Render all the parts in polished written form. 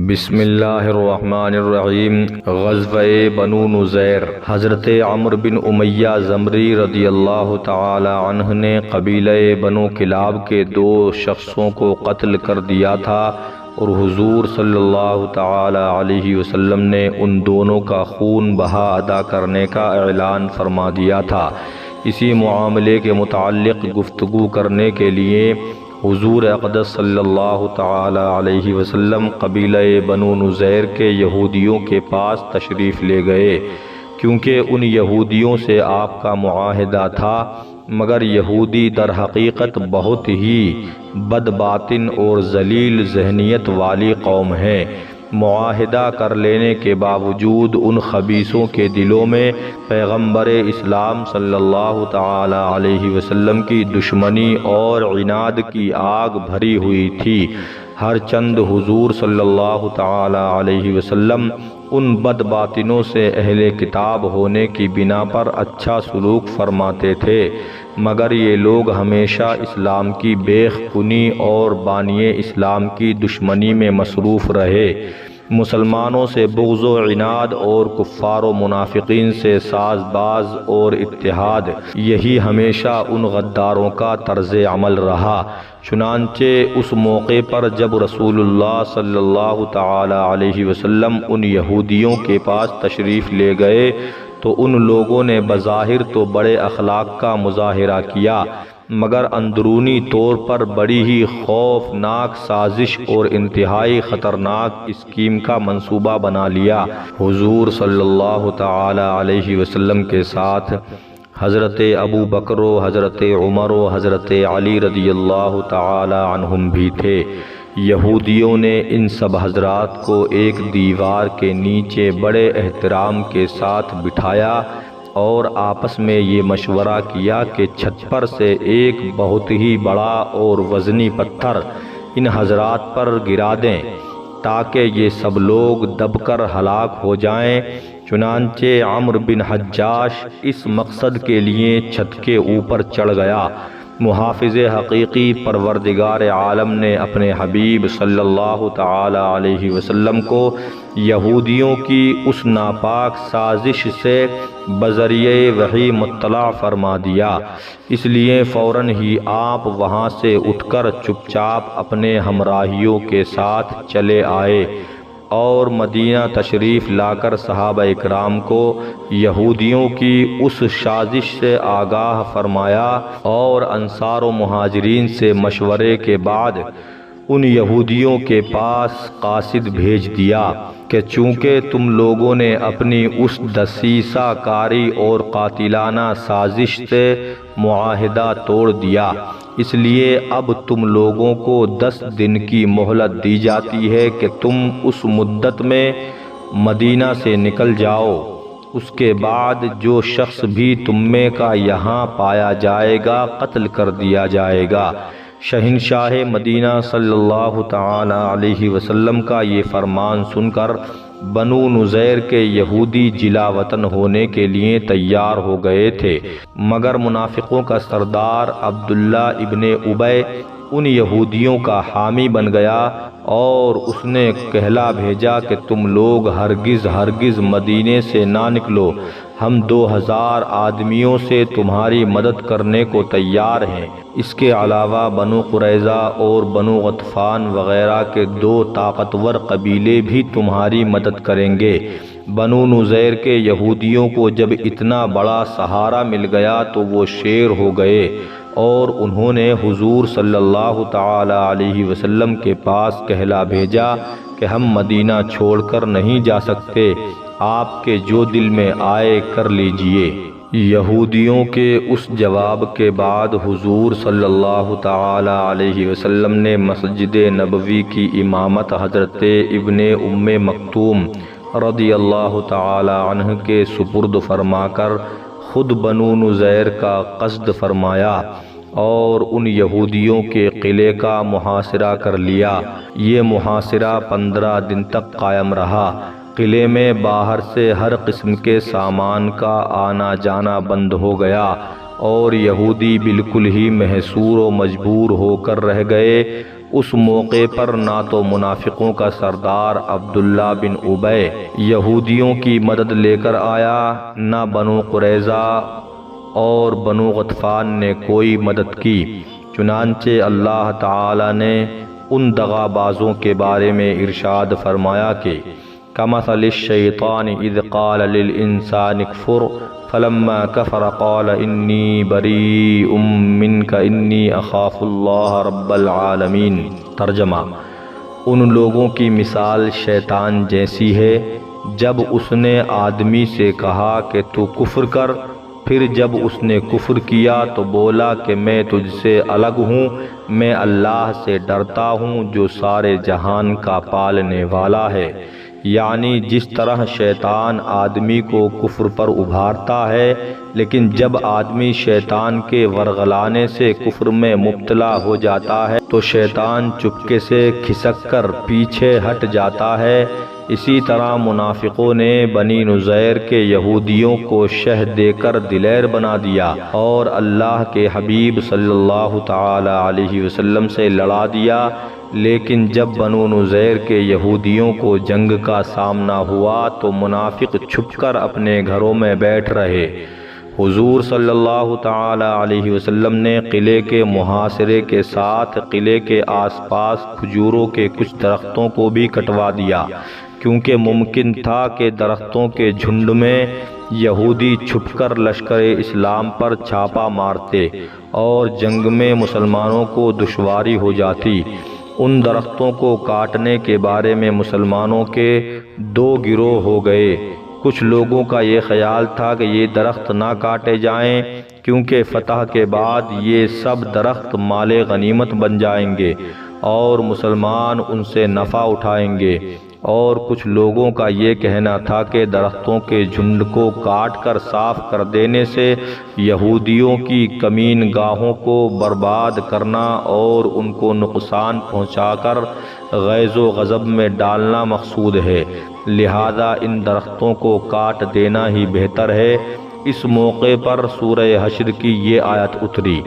بسم اللہ الرحمن الرحیم۔ غزوہ بنو نذیر۔ حضرت عمرو بن امیہ زمری رضی اللہ تعالی عنہ نے قبیلہ بنو کلاب کے 2 شخصوں کو قتل کر دیا تھا اور حضور صلی اللہ تعالی علیہ وسلم نے ان دونوں کا خون بہا ادا کرنے کا اعلان فرما دیا تھا۔ اسی معاملے کے متعلق گفتگو کرنے کے لیے حضور اقدس صلی اللہ تعالی علیہ وسلم قبیلہ بنو نذیر کے یہودیوں کے پاس تشریف لے گئے، کیونکہ ان یہودیوں سے آپ کا معاہدہ تھا، مگر یہودی در حقیقت بہت ہی بد باطن اور ذلیل ذہنیت والی قوم ہے۔ معاہدہ کر لینے کے باوجود ان خبیثوں کے دلوں میں پیغمبر اسلام صلی اللہ تعالی علیہ وسلم کی دشمنی اور عناد کی آگ بھری ہوئی تھی۔ ہر چند حضور صلی اللہ تعالی علیہ وسلم ان بد باطنوں سے اہل کتاب ہونے کی بنا پر اچھا سلوک فرماتے تھے، مگر یہ لوگ ہمیشہ اسلام کی بیخ کنی اور بانی اسلام کی دشمنی میں مصروف رہے۔ مسلمانوں سے بغض و عناد اور کفار و منافقین سے ساز باز اور اتحاد، یہی ہمیشہ ان غداروں کا طرز عمل رہا۔ چنانچہ اس موقع پر جب رسول اللہ صلی اللہ تعالی علیہ وسلم ان یہودیوں کے پاس تشریف لے گئے تو ان لوگوں نے بظاہر تو بڑے اخلاق کا مظاہرہ کیا، مگر اندرونی طور پر بڑی ہی خوفناک سازش اور انتہائی خطرناک اسکیم کا منصوبہ بنا لیا۔ حضور صلی اللہ تعالی علیہ وسلم کے ساتھ حضرت ابو بکر و حضرت عمر و حضرت علی رضی اللہ تعالی عنہم بھی تھے۔ یہودیوں نے ان سب حضرات کو ایک دیوار کے نیچے بڑے احترام کے ساتھ بٹھایا اور آپس میں یہ مشورہ کیا کہ چھت پر سے ایک بہت ہی بڑا اور وزنی پتھر ان حضرات پر گرا دیں تاکہ یہ سب لوگ دب کر ہلاک ہو جائیں۔ چنانچہ عمرو بن حجاش اس مقصد کے لیے چھت کے اوپر چڑھ گیا۔ محافظ حقیقی پروردگار عالم نے اپنے حبیب صلی اللہ تعالی علیہ وسلم کو یہودیوں کی اس ناپاک سازش سے بذریعہ وحی مطلع فرما دیا، اس لیے فوراً ہی آپ وہاں سے اٹھ کر چپ چاپ اپنے ہمراہیوں کے ساتھ چلے آئے اور مدینہ تشریف لا کر صحابہ اکرام کو یہودیوں کی اس سازش سے آگاہ فرمایا اور انصار و مہاجرین سے مشورے کے بعد ان یہودیوں کے پاس قاصد بھیج دیا کہ چونکہ تم لوگوں نے اپنی اس دسیسہ کاری اور قاتلانہ سازش سے معاہدہ توڑ دیا، اس لیے اب تم لوگوں کو 10 دن کی مہلت دی جاتی ہے کہ تم اس مدت میں مدینہ سے نکل جاؤ۔ اس کے بعد جو شخص بھی تم میں کا یہاں پایا جائے گا قتل کر دیا جائے گا۔ شہنشاہ مدینہ صلی اللہ تعالی علیہ وسلم کا یہ فرمان سن کر بنو نذیر کے یہودی جلا وطن ہونے کے لیے تیار ہو گئے تھے، مگر منافقوں کا سردار عبداللہ ابن ابی ان یہودیوں کا حامی بن گیا اور اس نے کہلا بھیجا کہ تم لوگ ہرگز مدینے سے نہ نکلو، ہم 2000 آدمیوں سے تمہاری مدد کرنے کو تیار ہیں۔ اس کے علاوہ بنو قریظہ اور بنو غطفان وغیرہ کے 2 طاقتور قبیلے بھی تمہاری مدد کریں گے۔ بنو نذیر کے یہودیوں کو جب اتنا بڑا سہارا مل گیا تو وہ شیر ہو گئے اور انہوں نے حضور صلی اللہ تعالی علیہ وسلم کے پاس کہلا بھیجا کہ ہم مدینہ چھوڑ کر نہیں جا سکتے، آپ کے جو دل میں آئے کر لیجئے۔ یہودیوں کے اس جواب کے بعد حضور صلی اللہ تعالی علیہ وسلم نے مسجد نبوی کی امامت حضرت ابن ام مکتوم رضی اللہ تعالی عنہ کے سپرد فرما کر خود بنو نذیر کا قصد فرمایا اور ان یہودیوں کے قلعے کا محاصرہ کر لیا۔ یہ محاصرہ 15 دن تک قائم رہا۔ قلعے میں باہر سے ہر قسم کے سامان کا آنا جانا بند ہو گیا اور یہودی بالکل ہی محصور و مجبور ہو کر رہ گئے۔ اس موقع پر نہ تو منافقوں کا سردار عبداللہ بن ابی یہودیوں کی مدد لے کر آیا، نہ بنو قریظہ اور بنو غطفان نے کوئی مدد کی۔ چنانچہ اللہ تعالی نے ان دغا بازوں کے بارے میں ارشاد فرمایا کہ کمثل الشیطان اذ قال للانسان اکفر فلما کفر قال انی بریء منک انی اخاف اللہ رب العالمین۔ ترجمہ: ان لوگوں کی مثال شیطان جیسی ہے جب اس نے آدمی سے کہا کہ تو کفر کر، پھر جب اس نے کفر کیا تو بولا کہ میں تجھ سے الگ ہوں، میں اللہ سے ڈرتا ہوں جو سارے جہان کا پالنے والا ہے۔ یعنی جس طرح شیطان آدمی کو کفر پر ابھارتا ہے، لیکن جب آدمی شیطان کے ورغلانے سے کفر میں مبتلا ہو جاتا ہے تو شیطان چپکے سے کھسک کر پیچھے ہٹ جاتا ہے، اسی طرح منافقوں نے بنی نذیر کے یہودیوں کو شہ دے کر دلیر بنا دیا اور اللہ کے حبیب صلی اللہ تعالی علیہ وسلم سے لڑا دیا، لیکن جب بنو نذیر کے یہودیوں کو جنگ کا سامنا ہوا تو منافق چھپ کر اپنے گھروں میں بیٹھ رہے۔ حضور صلی اللہ تعالی علیہ وسلم نے قلعے کے محاصرے کے ساتھ قلعے کے آس پاس کھجوروں کے کچھ درختوں کو بھی کٹوا دیا، کیونکہ ممکن تھا کہ درختوں کے جھنڈ میں یہودی چھپ کر لشکر اسلام پر چھاپا مارتے اور جنگ میں مسلمانوں کو دشواری ہو جاتی۔ ان درختوں کو کاٹنے کے بارے میں مسلمانوں کے دو گروہ ہو گئے۔ کچھ لوگوں کا یہ خیال تھا کہ یہ درخت نہ کاٹے جائیں کیونکہ فتح کے بعد یہ سب درخت مال غنیمت بن جائیں گے اور مسلمان ان سے نفع اٹھائیں گے، اور کچھ لوگوں کا یہ کہنا تھا کہ درختوں کے جھنڈ کو کاٹ کر صاف کر دینے سے یہودیوں کی کمین گاہوں کو برباد کرنا اور ان کو نقصان پہنچا کر غیظ و غضب میں ڈالنا مقصود ہے، لہذا ان درختوں کو کاٹ دینا ہی بہتر ہے۔ اس موقع پر سورہ حشر کی یہ آیت اتری،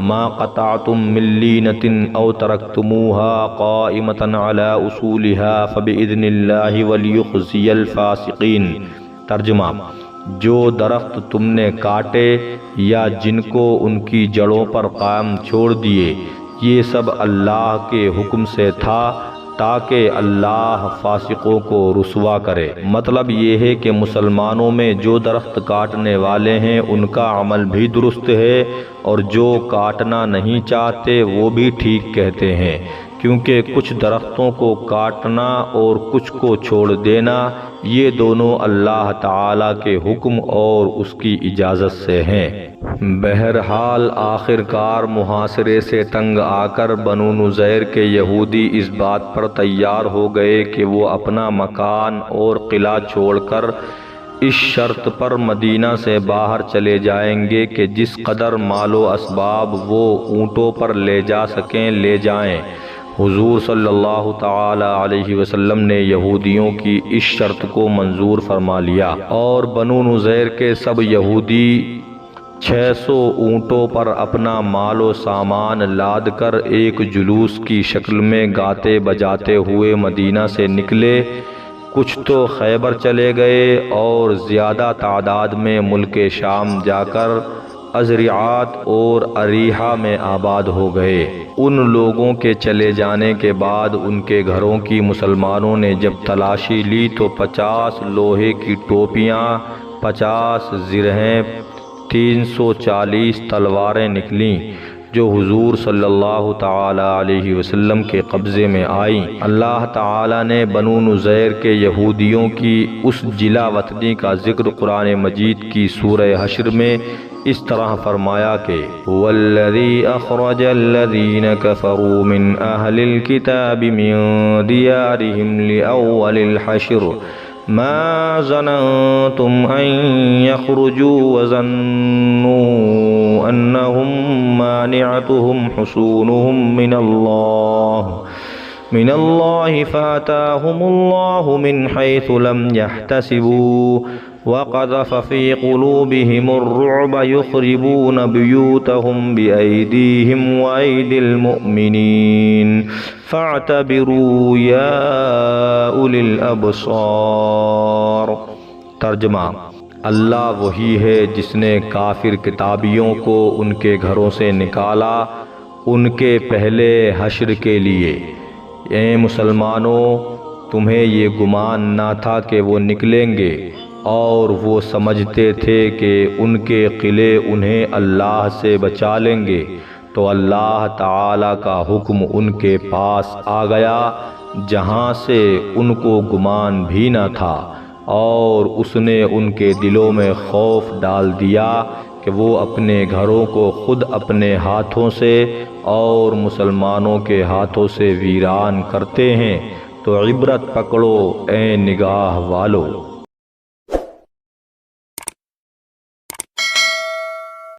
ما قطعتم من لینة او ترکتموها قائمة على اصولها فبإذن اللہ وليخزي الفاسقین۔ ترجمہ: جو درخت تم نے کاٹے یا جن کو ان کی جڑوں پر قائم چھوڑ دیے، یہ سب اللہ کے حکم سے تھا تاکہ اللہ فاسقوں کو رسوا کرے۔ مطلب یہ ہے کہ مسلمانوں میں جو درخت کاٹنے والے ہیں ان کا عمل بھی درست ہے، اور جو کاٹنا نہیں چاہتے وہ بھی ٹھیک کہتے ہیں، کیونکہ کچھ درختوں کو کاٹنا اور کچھ کو چھوڑ دینا یہ دونوں اللہ تعالی کے حکم اور اس کی اجازت سے ہیں۔ بہرحال آخر کار محاصرے سے تنگ آ کر بنو نذیر کے یہودی اس بات پر تیار ہو گئے کہ وہ اپنا مکان اور قلعہ چھوڑ کر اس شرط پر مدینہ سے باہر چلے جائیں گے کہ جس قدر مال و اسباب وہ اونٹوں پر لے جا سکیں لے جائیں۔ حضور صلی اللہ تعالی علیہ وسلم نے یہودیوں کی اس شرط کو منظور فرما لیا اور بنو نذیر کے سب یہودی 600 اونٹوں پر اپنا مال و سامان لاد کر ایک جلوس کی شکل میں گاتے بجاتے ہوئے مدینہ سے نکلے۔ کچھ تو خیبر چلے گئے اور زیادہ تعداد میں ملک شام جا کر ازریعات اور اریحہ میں آباد ہو گئے۔ ان لوگوں کے چلے جانے کے بعد ان کے گھروں کی مسلمانوں نے جب تلاشی لی تو 50 لوہے کی ٹوپیاں، 50 زرہیں، 340 تلواریں نکلیں جو حضور صلی اللہ تعالی علیہ وسلم کے قبضے میں آئیں۔ اللہ تعالی نے بنو نذیر کے یہودیوں کی اس جلا وطنی کا ذکر قرآن مجید کی سورہ حشر میں اس طرح فرمایا کہ وَالَّذِي أَخْرَجَ الَّذِينَ كَفَرُوا مِنْ أَهْلِ الْكِتَابِ مِنْ دِيَارِهِمْ لِأَوَّلِ الْحَشْرِ مَا ظَنَنْتُمْ أَنْ يَخْرُجُوا وَظَنُّوا أَنَّهُمْ مَانِعَتُهُمْ حُصُونُهُمْ من الله فآتاهم الله من حيث لم يحتسبوا وقذف في قلوبهم الرعب يخربون بيوتهم بأيديهم وأيدي المؤمنين فاعتبروا يا أولي الأبصار۔ ترجمہ: اللہ وہی ہے جس نے کافر کتابیوں کو ان کے گھروں سے نکالا ان کے پہلے حشر کے لیے۔ اے مسلمانوں، تمہیں یہ گمان نہ تھا کہ وہ نکلیں گے، اور وہ سمجھتے تھے کہ ان کے قلعے انہیں اللہ سے بچا لیں گے، تو اللہ تعالی کا حکم ان کے پاس آ گیا جہاں سے ان کو گمان بھی نہ تھا، اور اس نے ان کے دلوں میں خوف ڈال دیا کہ وہ اپنے گھروں کو خود اپنے ہاتھوں سے اور مسلمانوں کے ہاتھوں سے ویران کرتے ہیں۔ تو عبرت پکڑو اے نگاہ والو۔